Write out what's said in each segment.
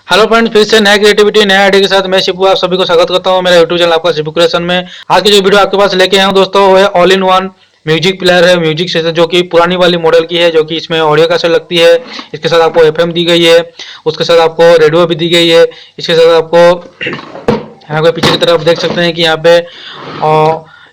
Hello friends, फिर से नया क्रिएटिविटी नया आइडिया के साथ मैं सिपू आप सभी को स्वागत करता हूं मेरा यूट्यूब चैनल आपका सिपू क्रिएशन में। आज की जो वीडियो आपके पास लेके आया हूं दोस्तों, वो है all in one music player है, म्यूजिक सिस्टम जो कि पुरानी वाली मॉडल की है, जो कि इसमें ऑडियो कैसेट लगती है। इसके साथ आपको एफएम दी गई है, उसके साथ आपको रेडियो भी दी गई है। इसके साथ आपको यहाँ पे पीछे की तरफ देख सकते हैं कि यहाँ पे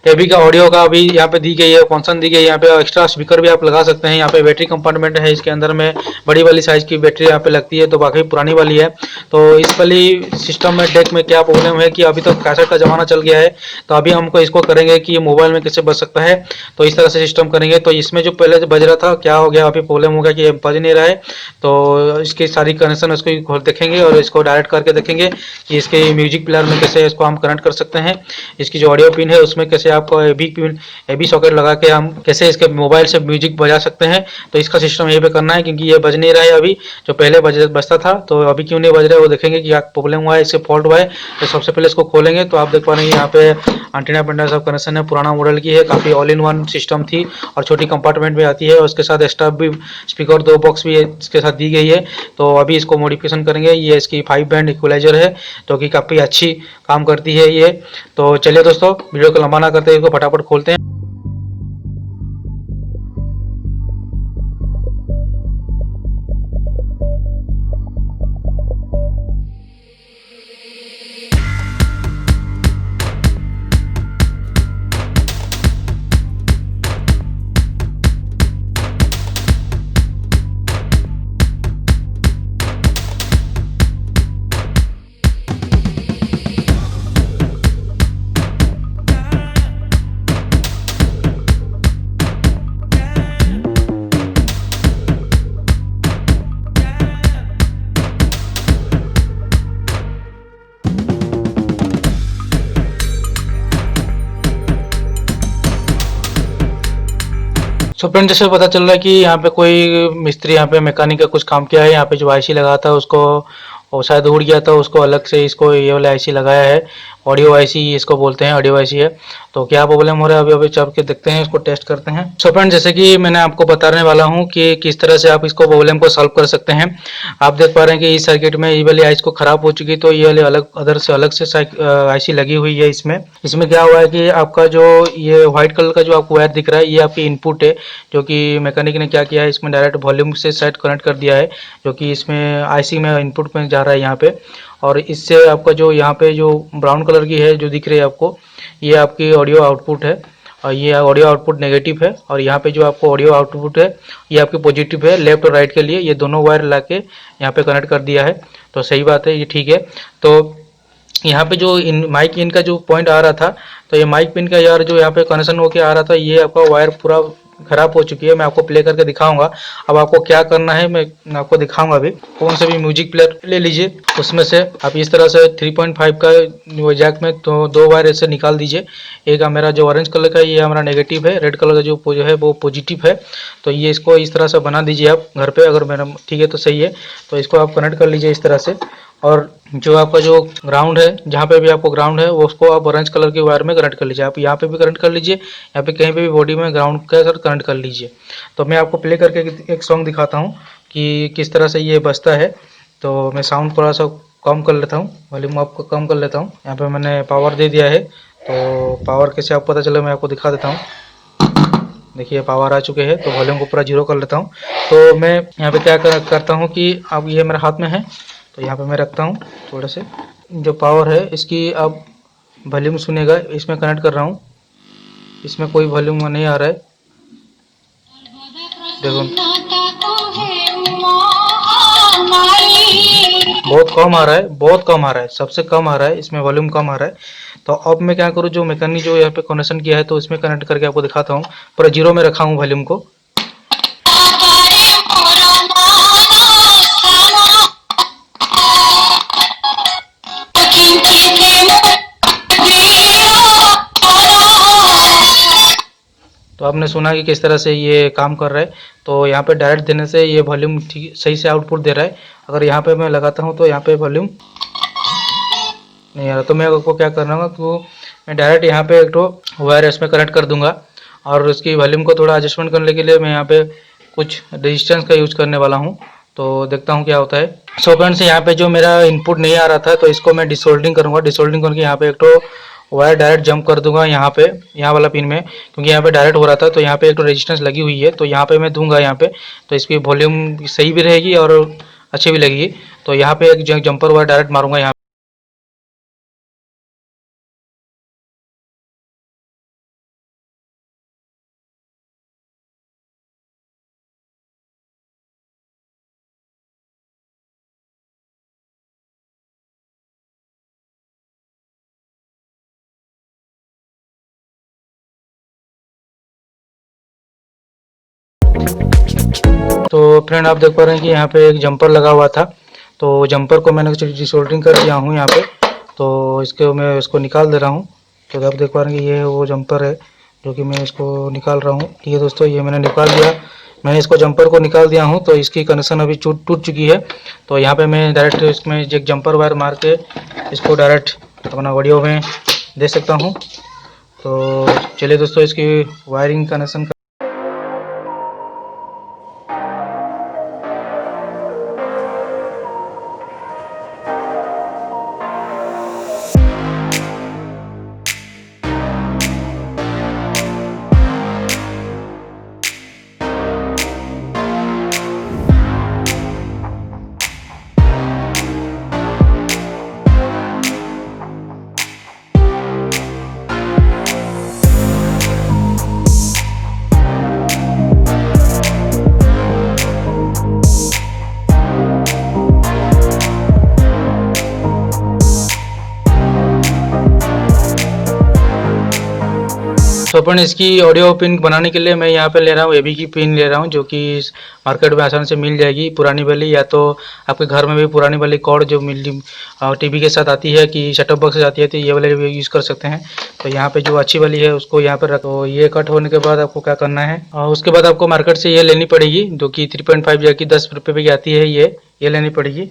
एबी का ऑडियो का भी यहाँ पे दी गई है, फंक्शन दी गई है। यहाँ पे एक्स्ट्रा स्पीकर भी आप लगा सकते हैं। यहाँ पे बैटरी कंपार्टमेंट है, इसके अंदर में बड़ी वाली साइज की बैटरी यहाँ पे लगती है, तो बाकी पुरानी वाली है। तो इस वाली सिस्टम में डेक में क्या प्रॉब्लम है कि अभी तो कैसेट का जमाना चल गया है, तो अभी हमको इसको करेंगे कि मोबाइल में कैसे बज सकता है। तो इस तरह से सिस्टम करेंगे। तो इसमें जो पहले बज रहा था क्या हो गया, अभी प्रॉब्लम हो गया कि बज नहीं रहा है। तो इसकी सारी कनेक्शन इसको देखेंगे और इसको डायरेक्ट करके देखेंगे कि इसके म्यूजिक प्लेयर में कैसे इसको हम कनेक्ट कर सकते हैं। इसकी जो ऑडियो पिन है उसमें कैसे आपको एबी सॉकेट लगा के हम कैसे इसके मोबाइल से म्यूजिक बजा सकते हैं। तो इसका सिस्टम यहीं पे करना है, क्योंकि ये बज नहीं रहा है अभी, जो पहले बजता था। तो अभी क्यों नहीं बज रहा है वो देखेंगे कि क्या प्रॉब्लम हुआ है, इससे फॉल्ट हुआ है। तो सबसे पहले इसको खोलेंगे तो आप देख पा रहे हैं यहाँ पे एंटीना पेंटा सब कनेक्शन है, पुराना मॉडल की है, काफी ऑल इन वन सिस्टम थी और छोटी कंपार्टमेंट में आती है। और उसके साथ एक्स्ट्रा भी स्पीकर 2 बॉक्स भी इसके साथ दी गई है। तो अभी इसको मॉडिफिकेशन करेंगे। ये इसकी 5 बैंड इक्वलाइजर है, जो कि काफी अच्छी काम करती है ये। तो चलिए दोस्तों, वीडियो को लंबा ना करते हैं, इसको फटाफट खोलते हैं। सो फ्रेंड, जैसे पता चल रहा है कि यहाँ पे कोई मिस्त्री यहाँ पे मैकेनिक का कुछ काम किया है। यहाँ पे जो आईसी लगा था उसको वो शायद उड़ गया था, उसको अलग से इसको ये वाला आईसी लगाया है। ऑडियो आईसी इसको बोलते हैं, ऑडियो आईसी है। तो क्या प्रॉब्लम हो रहा है अभी चल के देखते हैं, इसको टेस्ट करते हैं। सो फ्रेंड, जैसे कि मैंने आपको बताने वाला हूँ कि किस तरह से आप इसको प्रॉब्लम को सॉल्व कर सकते हैं। आप देख पा रहे हैं कि इस सर्किट में ये वाली आईसी को खराब हो चुकी, तो ये वाली अलग से आईसी लगी हुई है। इसमें क्या हुआ है कि आपका जो ये व्हाइट कलर का जो आपको वायर दिख रहा है, ये आपकी इनपुट है, जो कि मैकेनिक ने क्या किया है, इसमें डायरेक्ट वॉल्यूम से सेट कनेक्ट कर दिया है, जो कि इसमें आईसी में इनपुट में जा रहा है यहाँ पे। और इससे आपका जो यहाँ पे जो ब्राउन कलर की है जो दिख रही है आपको, ये आपकी ऑडियो आउटपुट है और ये ऑडियो आउटपुट नेगेटिव है। और यहाँ पे जो आपको ऑडियो आउटपुट है ये आपकी पॉजिटिव है, लेफ्ट और राइट के लिए। ये दोनों वायर ला के यहाँ पे कनेक्ट कर दिया है, तो सही बात है, ये ठीक है। तो यहाँ पे जो माइक इन का जो पॉइंट आ रहा था, तो ये माइक पिन का यार जो यहाँ पे कनेक्शन होके आ रहा था, ये आपका वायर पूरा खराब हो चुकी है। मैं आपको प्ले करके दिखाऊंगा। अब आपको क्या करना है मैं आपको दिखाऊंगा। अभी कौन सा भी म्यूजिक प्लेयर ले लीजिए, उसमें से आप इस तरह से 3.5 का जैक में तो 2 वायर ऐसे निकाल दीजिए। एक मेरा जो ऑरेंज कलर का ये हमारा नेगेटिव है, रेड कलर का जो है वो पॉजिटिव है। तो ये इसको इस तरह से बना दीजिए आप घर पे, अगर मेरा ठीक है तो सही है। तो इसको आप कनेक्ट कर लीजिए इस तरह से। और जो आपका जो ग्राउंड है, जहाँ पे भी आपको ग्राउंड है वो उसको आप ऑरेंज कलर के वायर में कनेक्ट कर लीजिए। आप यहाँ पे भी कनेक्ट कर लीजिए, यहाँ पे कहीं पे भी बॉडी में ग्राउंड के साथ कनेक्ट कर लीजिए। तो मैं आपको प्ले करके एक सॉन्ग दिखाता हूँ कि किस तरह से ये बजता है। तो मैं साउंड थोड़ा सा कम कर लेता हूँ, वॉल्यूम आपको कम कर लेता हूँ। यहाँ पे मैंने पावर दे दिया है, तो पावर कैसे आपको पता चले मैं आपको दिखा देता हूँ। देखिए पावर आ चुके हैं, तो वॉल्यूम को पूरा 0 कर लेता हूँ। तो मैं यहाँ पे क्या करता हूँ कि अब ये मेरे हाथ में है, तो यहाँ पे मैं रखता हूँ। थोड़ा से जो पावर है इसकी अब वॉल्यूम सुनेगा, इसमें कनेक्ट कर रहा हूँ। इसमें कोई वॉल्यूम नहीं आ रहा है, देखो बहुत कम आ रहा है, बहुत कम आ रहा है, सबसे कम आ रहा है, इसमें वॉल्यूम कम आ रहा है। तो अब मैं क्या करूँ, जो मैकेनिक जो यहाँ पे कनेक्शन किया है तो इसमें कनेक्ट करके आपको दिखाता हूँ। पूरा 0 में रखा हूँ वॉल्यूम को। तो आपने सुना कि किस तरह से ये काम कर रहा है। तो यहाँ पे डायरेक्ट देने से ये वॉल्यूम ठीक सही से आउटपुट दे रहा है। अगर यहाँ पे मैं लगाता हूँ तो यहाँ पे वॉल्यूम नहीं आ रहा, तो मैं आपको क्या करना होगा, तो मैं डायरेक्ट यहाँ पे एक तो वायर इसमें कनेक्ट कर दूंगा। और उसकी वॉल्यूम को थोड़ा एडजस्टमेंट करने के लिए मैं यहाँ पे कुछ रेजिस्टेंस का यूज करने वाला हूँ। तो देखता हूँ क्या होता है। सो फ्रेंड्स, यहाँ पे जो मेरा इनपुट नहीं आ रहा था तो इसको मैं डिसोल्डिंग करूँगा। डिसोल्डिंग करके यहाँ पे एक तो वायर डायरेक्ट जंप कर दूंगा यहाँ पे, यहाँ वाला पिन में, क्योंकि यहाँ पे डायरेक्ट हो रहा था। तो यहाँ पे एक तो रेजिस्टेंस लगी हुई है, तो यहाँ पे मैं दूंगा यहाँ पे, तो इसकी वॉल्यूम सही भी रहेगी और अच्छी भी लगेगी। तो यहाँ पे एक जंपर वायर डायरेक्ट मारूंगा यहाँ। तो फ्रेंड, आप देख पा रहे हैं कि यहाँ पे एक जंपर लगा हुआ था, तो जंपर को मैंने डिसोल्डरिंग कर दिया हूँ यहाँ पे। तो इसको मैं इसको निकाल दे रहा हूँ। तो आप देख पा रहे हैं कि ये वो जंपर है जो कि मैं इसको निकाल रहा हूँ। ये दोस्तों, ये मैंने निकाल दिया। मैंने इसको जंपर को निकाल दिया हूँ, तो इसकी कनेक्शन अभी टूट चुकी है। तो यहाँ पे मैं डायरेक्ट इसमें एक जंपर वायर मार के इसको डायरेक्ट अपना ऑडियो में दे सकता हूँ। तो चलिए दोस्तों, इसकी वायरिंग कनेक्शन तो अपन इसकी ऑडियो पिन बनाने के लिए मैं यहाँ पे ले रहा हूँ एबी की पिन ले रहा हूँ, जो कि मार्केट में आसानी से मिल जाएगी। पुरानी वाली, या तो आपके घर में भी पुरानी वाली कॉर्ड जो मिल टीवी के साथ आती है कि सेटअप बॉक्स से आती है, तो ये वाले भी यूज़ कर सकते हैं। तो यहाँ पे जो अच्छी वाली है उसको यहाँ पर रखो। ये कट होने के बाद आपको क्या करना है, और उसके बाद आपको मार्केट से ये लेनी पड़ेगी, जो कि 3.5 या कि 10 रुपये की आती है। ये लेनी पड़ेगी।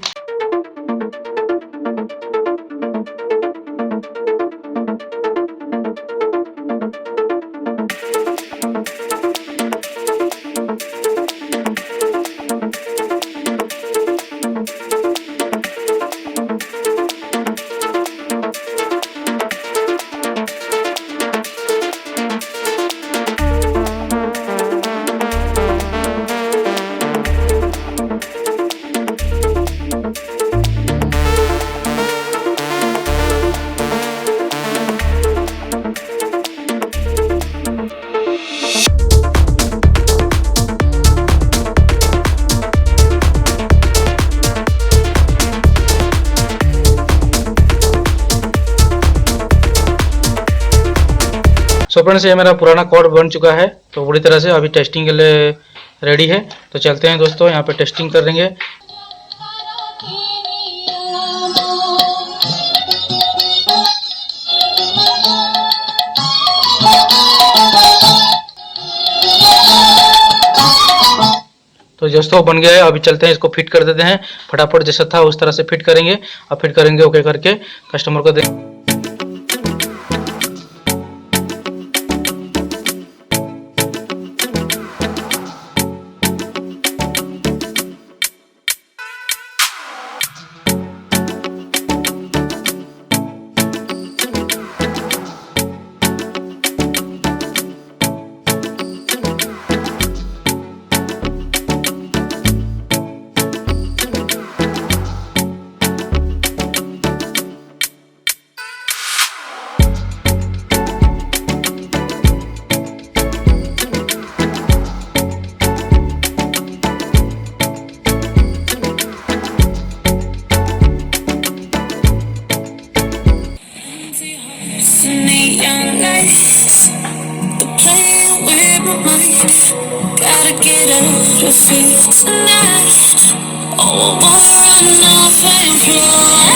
सो फ्रेंड्स, ये मेरा पुराना कोड बन चुका है, तो पूरी तरह से अभी टेस्टिंग के लिए रेडी है। तो चलते हैं दोस्तों, यहाँ पे टेस्टिंग करेंगे। तो दोस्तों बन गया है। अभी चलते हैं, इसको फिट कर देते हैं। फटाफट जैसा था उस तरह से फिट करेंगे। अब फिट करेंगे ओके करके कस्टमर को दे। Gotta get out of here tonight. Oh, I wanna run off and fly.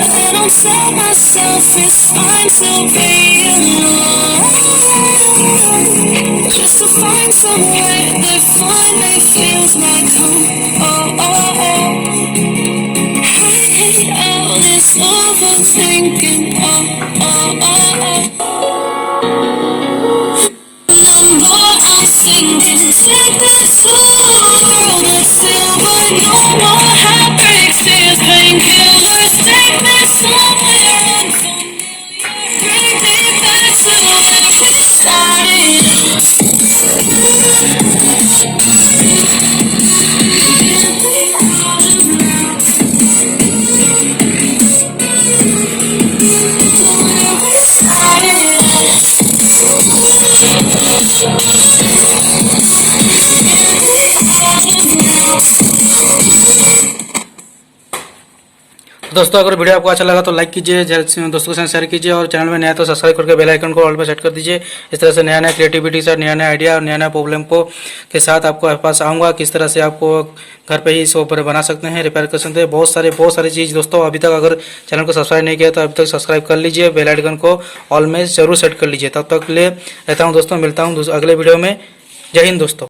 I don't tell myself it's fine to be alone, just to find somewhere that finally feels like home. Oh, oh, oh. I hate all this overthinking. Oh, oh, oh, oh. Thinking, take that phone. दोस्तों अगर video आपको अच्छा लगा तो like कीजिए, दोस्तों के साथ शेयर कीजिए, और चैनल में नया तो सब्सक्राइब करके बेल आइकन को ऑल पे सेट कर दीजिए। इस तरह से नया नया क्रिएटिविटी से, नया नया आइडिया और नया नया प्रॉब्लम को के साथ आपको पास आऊँगा, किस तरह से आपको घर पे ही इसको बना सकते हैं, रिपेयर कर सकते हैं। बहुत सारी चीज़ दोस्तों, अभी तक अगर चैनल को सब्सक्राइब नहीं किया तो अभी तक सब्सक्राइब कर लीजिए, बेल आइकन को ऑल में जरूर सेट कर लीजिए। तब तक के लिए रहता हूँ दोस्तों, मिलता हूँ अगले वीडियो में। जय हिंद दोस्तों।